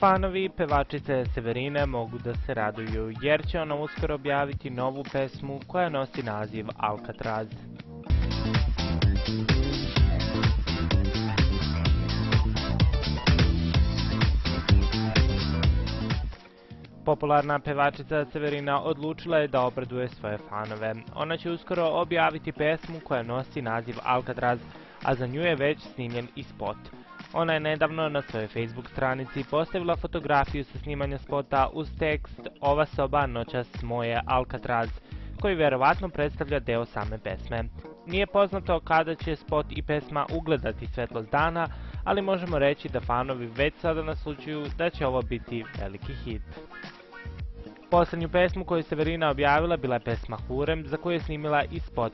Fanovi pevačice Severine mogu da se raduju jer će ona uskoro objaviti novu pesmu koja nosi naziv Alcatraz. Popularna pevačica Severina odlučila je da obraduje svoje fanove. Ona će uskoro objaviti pesmu koja nosi naziv Alcatraz, a za nju je već snimljen i spot. Ona je nedavno na svojoj Facebook stranici postavila fotografiju sa snimanja spota uz tekst "Ova soba noćas moje Alcatraz", koji vjerovatno predstavlja deo same pesme. Nije poznato kada će spot i pesma ugledati svetlost dana, ali možemo reći da fanovi već sada naslućuju da će ovo biti veliki hit. Poslednju pesmu koju je Severina objavila bila je pesma Hurem, za koju je snimila i spot.